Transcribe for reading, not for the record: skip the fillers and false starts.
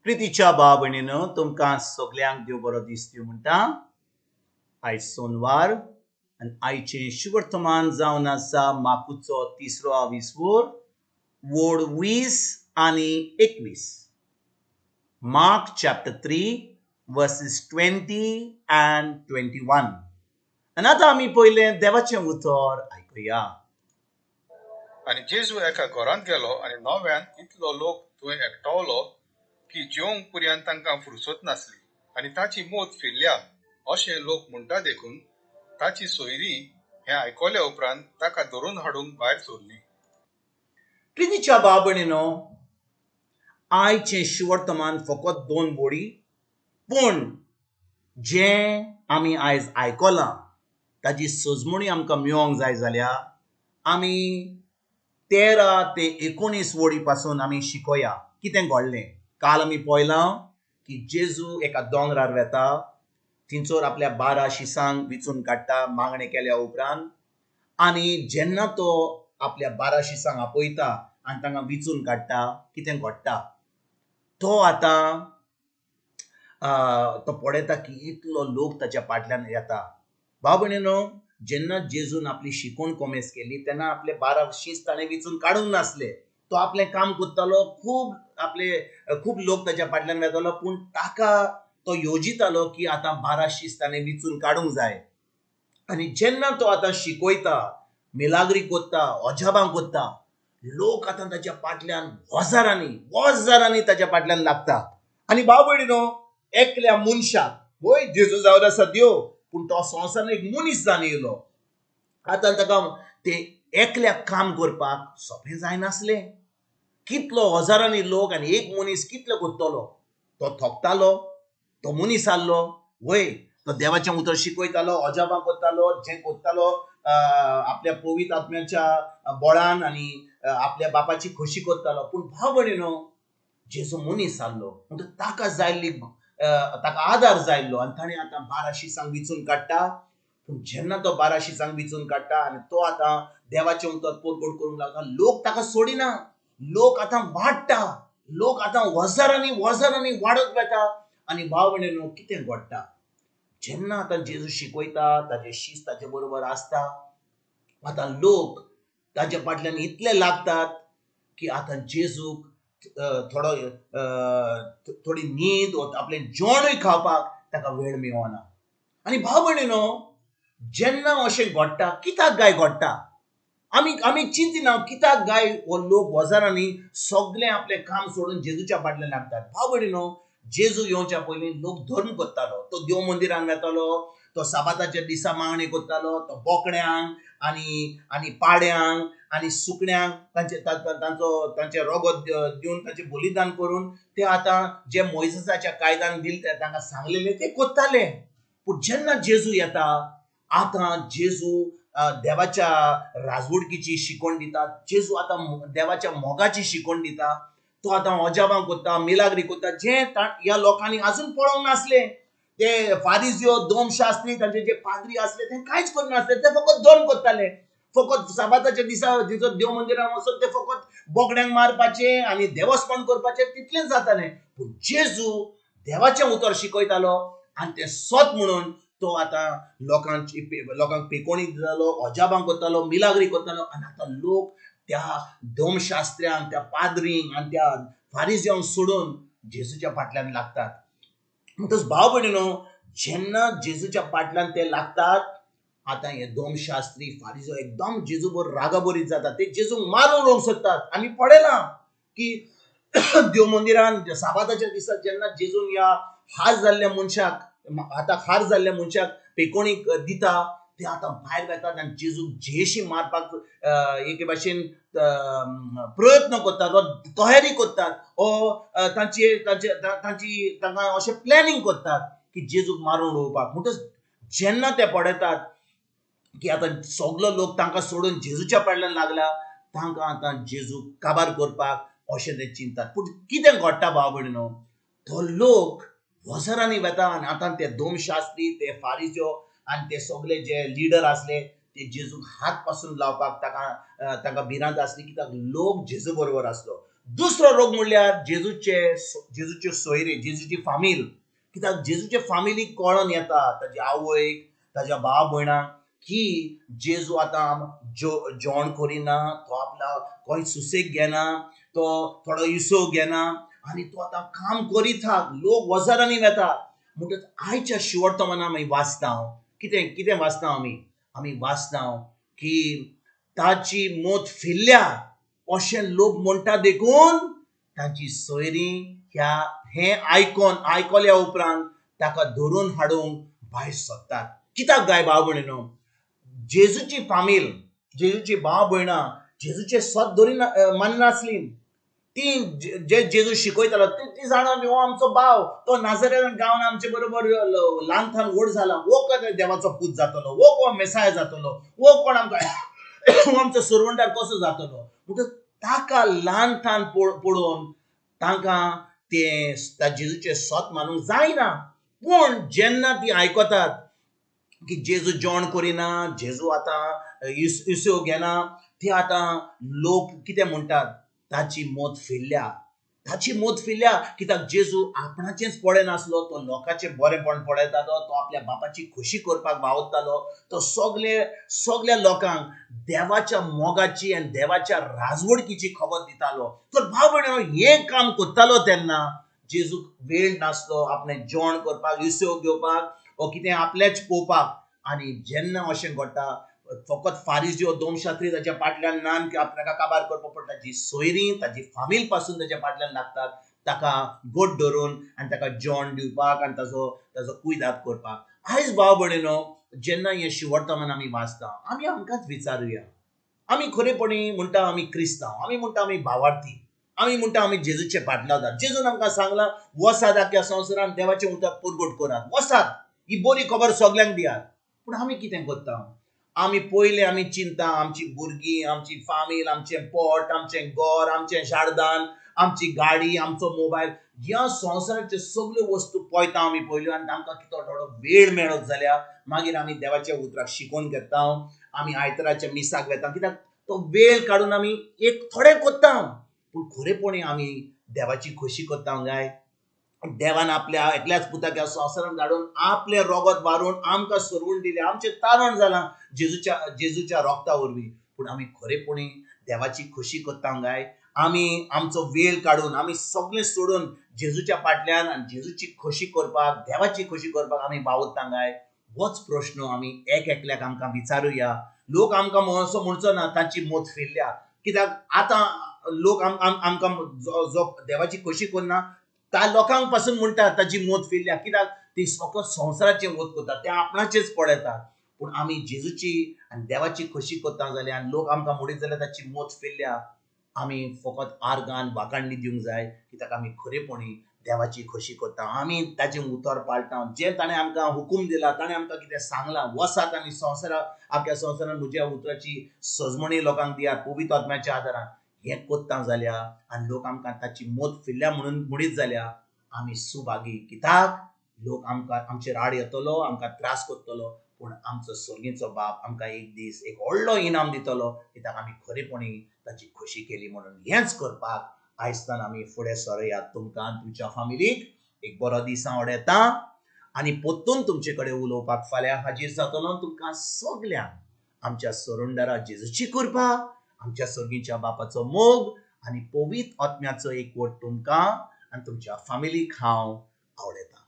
प्रितीच्या भाव भयणीनो तुमकां सगल्यांक देव बरो दीस दिवं म्हणटा. आयज सोनवार आनी आयचें शुभ वर्तमान जावन आसा माकुचो 3रो वोड 20 आनी 21. Mark chapter 3 verses 20 and 21. आनी आतां आमी पयलें देवाचें उतर आयकुया. आनी जेजू एका घरांत गेलो आनी नव्यान इतलो लोक थंय एकठावलो की जेवंक पर्यंत तांकां फुरसत नासली आनी ताची मोत फिरल्या अशें लोक म्हणटा देखून ताची सोयरी हें आयकल्या उपरांत ताका धरून हाडूंक भायर सोरली. प्रितीच्या भाव भयणीनो आयचें शुभ वर्तमान फकत 2 वडी, पूण जें आमी आयज आयकलां ताजी सजमणी आमकां मेळोंक जाय जाल्यार आमी 13 ते 19 वडी पासून आमी शिकोया कितें घडलें. काल आमी पळयलां की जेजू एका दोंगरार वेता, थिंचोर आपल्या 12 शिसांक विचून काडटा मागणें केल्या उपरांत. आनी जेन्ना तो आपल्या 12 शिसांक आपयता आनी तांकां विचून काडटा, कितें घडटा. तो आतां तो पळयता की इतलो लोक ताच्या फाटल्यान येता. भाव भयणीनो, जेन्ना जेजून आपली शिकवण कोमेस केली तेन्ना आपले 12 शीस ताणें विचून काडूंक नासले. तो आपलें काम करतालो, खूब लोक ताच्या फाटल्यान येतालो, पूण ताका तो योजितालो की आतां 12 शीस ताणें विचून काडूंक जाय. आनी जेन्ना तो आतां शिकयता, मिलाग्री कोत्ता, अजापां कोत्ता, लोक आतां ताच्या फाटल्यान वजारांनी ताच्या फाटल्यान लागता. आनी भाव भयणीनो, एकल्या मनशाक, वय जेजू जावन आसा देव, पूण तो संवसारान एक मनीस जावन येयलो. आतां ताका ते एकल्याक काम करपाक सोंपें जायनासलें. कितलो हजारांनी लोक आनी एक मनीस कितलो कोत्तलो. तो थकतालो, तो मनीस आहलो, वय तो देवाचें उतर शिकयतालो, अजापां कोत्तालो, जें कोत्तालो आपल्या पवित्र आत्म्याच्या बळान आनी आपल्या बापाची खोशी कोत्तालो. पूण भाव भयणीनो, जेजू मनीस आहलो म्हणटच ताका जायल्ली ताका आदार जायल्लो आनी ताणें आतां 12 शिसांक विचून काडटा. पूण जेन्ना तो 12 शिसांक विचून काडटा आनी तो आतां देवाचें उतर परगट करूंक लागता, लोक ताका सोडिना. लोक आतां वाडटा, लोक आतां वजारांनी वाडत वता. आनी भाव भयणीनो, कितें घडटा. जेन्ना आतां जेजू शिकयता, ताजे शीस ताचे बरोबर आसता, आतां लोक ताच्या फाटल्यान इतले लागतात की आतां जेजूक थोडी न्हीद आपलें जेवणूय खावपाक ताका वेळ मेळना. आनी भाव भयणीनो, जेन्ना अशें घडटा, कित्याक काय घडटा. आमी चिंतिना कित्याक काय हो लोक वजारांनी सगळें आपलें काम सोडून जेजूच्या फाटल्यान लागतात. भाव भयणीनो, जेजू येवच्या पयलीं लोक धर्म करतालो. तो देव मंदिरान वेतालो, तो साबाताच्या दिसा मागणी करतालो, तो बोकड्यांक आनी पाड्यांक आनी सुकण्यांक तांचे रगत दिवन ताचें बलिदान करून ते आतां जे मोइसेसाच्या कायद्यान दिले तांकां सांगलेले ते कोत्ताले. पूण जेन्ना जेजू येता, आतां जेजू देवाच्या राजवडकीची शिकवण दिता. जेजू आतां देवाच्या मोगाची शिकवण दिता. तो आतां अजापां कोत्ता, मिलाग्री कोत्ता, जें ह्या लोकांनी आजून पळोवंक नासलें. ते फारिजियो, धर्मशास्त्री, तांचे जे पाद्री आसले ते कांयच करनासले. ते फकत धर्म करताले. फकत साबाताच्या दिसा देव मंदिरान वचून ते फकत बोकड्यांक मारपाचे आनी देवस्थान करपाचें तितलेंच जातालें. पूण जेजू देवाचें उतर शिकयतालो आनी तें सत म्हणून तो आतां लोकांक पेकोणी दितालो, अजापां करतालो, मिलाग्री करतालो. आनी आतां लोक त्या धर्मशास्त्र्यांक, त्या पाद्रींक आनी त्या फारिजियांक सोडून जेजूच्या फाटल्यान लागतात. म्हणटच भाव भयणीनो, जेन्ना जेजूच्या फाटल्यान ते लागतात, आतां हे धर्मशास्त्री फारिजियो एकदम जेजू बरोबर रागाबरीत जातात. ते जेजूक मारून उडोवंक सोदतात. आमी पळयलां की देव मंदिरान साबाताच्या दिसा जेन्ना जेजून ह्या हार जाल्ल्या मनशाक पेकोणीक दिता, ते आतां भायर येतात आनी जेजूक जेशी मारपाक एके भाशेन प्रयत्न करतात, तयारी करतात, तांकां अशें प्लॅनिंग करतात की जेजूक मारून उडोवपाक. म्हणटच जेन्ना ते पळयतात की आतां सगलो लोक तांकां सोडून जेजूच्या फाटल्यान लागला, तांकां आतां जेजूक काबार करपाक अशें ते चिंतात. पूण कितें घडटा भाव भयणीनो, तो लोक वजारांनी वेता आनी आतां ते धर्मशास्त्री, ते फारिजियो आनी ते सगळे जे लिडर आसले ते जेजूक हात पासून लावपाक तांकां भिरांत आसली. कित्याक लोक जेजू बरोबर आसलो. दुसरो रोग म्हणल्यार जेजूचे सोयरे, जेजूची फामील. कित्याक जेजूचे फामिलीक कळोन येता ताजे आवयक, ताज्या भाव भयणांक की जेजू आतां जेवण करिना, तो आपला कोण सुसेग घेना, तो थोडो इसव घेना आनी तो आतां काम करीता. लोक वजारांनी वेता. म्हणटच आयच्या शिवर्तमानां आमी वाचता कितें वाचता आमी वाचता की ताची मोत फिरल्या अशें लोक म्हणटा देखून तांची सोयरीं हें आयकल्या उपरांत ताका धरून हाडूंक भायर सरतात. कित्याक गाय भाव भयणीनो, जेजूची फामील, जेजूची भाव भयणां जेजूचे सत धरी माननासली. ती जे जेजू शिकयतालो ती जाणोन हो आमचो भाव, तो नाझारेतांत गांवान आमचे बरोबर ल्हानथान व्हड जाला, हो कोण देवाचो पूत जातलो, हो कोण मेसाय जातलो, हो कोण आमकां आमचो सुरवंटार कसो जातलो. म्हणटच ताका ल्हानथान पळोवन तांकां ते जेजूचे सत मानूंक जायना. पूण जेन्ना ती आयकतात की जेजू जेवण करिना, जेजू आतां इसव घेना, ते आतां लोक कितें म्हणटात, ताची मोत फिरल्या. कित्याक जेजू आपणाचेंच पळय नासलो, तो लोकांचें बरेंपण पळयतालो, तो आपल्या बापाची खोशी करपाक वावुरतालो, तो सगल्या लोकांक देवाच्या मोगाची आनी देवाच्या राजवडकीची खबर दितालो. तर भाव भयणीनो, हें काम करतालो तेन्ना जेजूक वेळ नासलो आपणें जेवण करपाक, इसव घेवपाक वा कितें आपलेंच पळोवपाक. आनी जेन्ना अशें घडटा, फकत फारिजियो दोमशात्री ताच्या फाटल्यान नान आपल्याक काबार करपाक पडटा, ताजी सोयरीं ताजी फामील पासून ताच्या फाटल्यान लागतात ताका गोट धरून आनी ताका जेवण दिवपाक आनी ताजो कुयदाद करपाक. आयज भाव भयणीनो, जेन्ना हें शिवर्तमान आमी वाचता, आमी आमकांच विचारुया, आमी खरेपणी म्हणटा आमी क्रिस्तांव, आमी म्हणटा आमी भावार्थी, आमी म्हणटा आमी जेजूचे फाटल्यान. जेजून आमकां सांगलां, वसात आख्या संवसारांत देवाचें उतर परगट करात, वसात, ही बरी खबर सगल्यांक दियात. पूण आमी कितें करता? आमी पयलें आमी चिंता आमची भुरगीं, आमची फामील, आमचें पोट, आमचें घर, आमचें शारदान, आमची गाडी, आमचो मोबायल, ह्या संवसाराच्यो सगल्यो वस्तू पळयता आमी पयल्यो. आनी आमकां कितो थोडो वेळ मेळत जाल्यार मागीर आमी देवाच्या उतराक शिकोवन घेता, आमी आयताराच्या मिसाक वेता. कित्याक तो वेळ काडून आमी एक थोडें करता. पूण खरेपणी आमी देवाची खोशी करता काय? देवान आपल्या एकल्याच पुताक ह्या संवसारांत धाडून आपलें रगत वारून आमकां सोडवून दिलें, आमचें तारण जालां जेजूच्या रोगता वरवीं. पूण आमी खरेपणी देवाची खोशी करता काय? आमी आमचो वेळ काडून, आमी सगळें सोडून जेजूच्या फाटल्यान आनी जेजूची खोशी करपाक, देवाची खोशी करपाक आमी वावुरता काय? होच प्रश्न आमी एकल्याक आमकां विचारुया. लोक आमकां असो म्हणचो ना तांची मोत फिरल्या. कित्याक आतां लोक आमकां जो देवाची खोशी करना त्या लोकांक पासून म्हणटा ताची मोत फिरल्या. कित्याक ती फकत संवसाराचें वत करता, ते आपणाचेच पळयतात. पूण आमी जेजूची आनी देवाची खोशी करता जाल्यार लोक आमकां म्हणीत जाल्यार ताची मोत फिरल्या, आमी फकत आर्गान वाखाणणी दिवंक जाय. कित्याक आमी खरेपणी देवाची खोशी करता, आमी ताचें उतर पाळटा. जें ताणें आमकां हुकूम दिला, ताणें आमकां कितें सांगलां, वसात आनी आख्या संवसारांत म्हज्या उतराची सजमणी लोकांक दियात पवित्र आत्म्याच्या आदारान, हें करता जाल्यार आनी लोक आमकां ताची मोत फिरल्या म्हणून म्हणीत जाल्यार आमी सुभागी. कित्याक लोक आमकां आमचेर आड येतलो, आमकां त्रास करतलो, पूण आमचो स्वर्गीचो बाप आमकां एक दीस एक व्हडलो इनाम दितलो. कित्याक आमी खरेपणी ताची खोशी केली म्हणून. हेंच करपाक आयजतान आमी फुडें सरूया. तुमकां तुमच्या फामिलीक एक बरो दीस हांव येता आनी परतून तुमचे कडेन उलोवपाक फाल्यां हाजीर जातलो. तुमकां सगल्यांक आमच्या सोरुंडारा जेजूची कृपा, आमच्या सर्गीच्या बापाचो मोग आनी पवित्र आत्म्याचो एकवट तुमकां आनी तुमच्या फामिलीक हांव आवडयतां.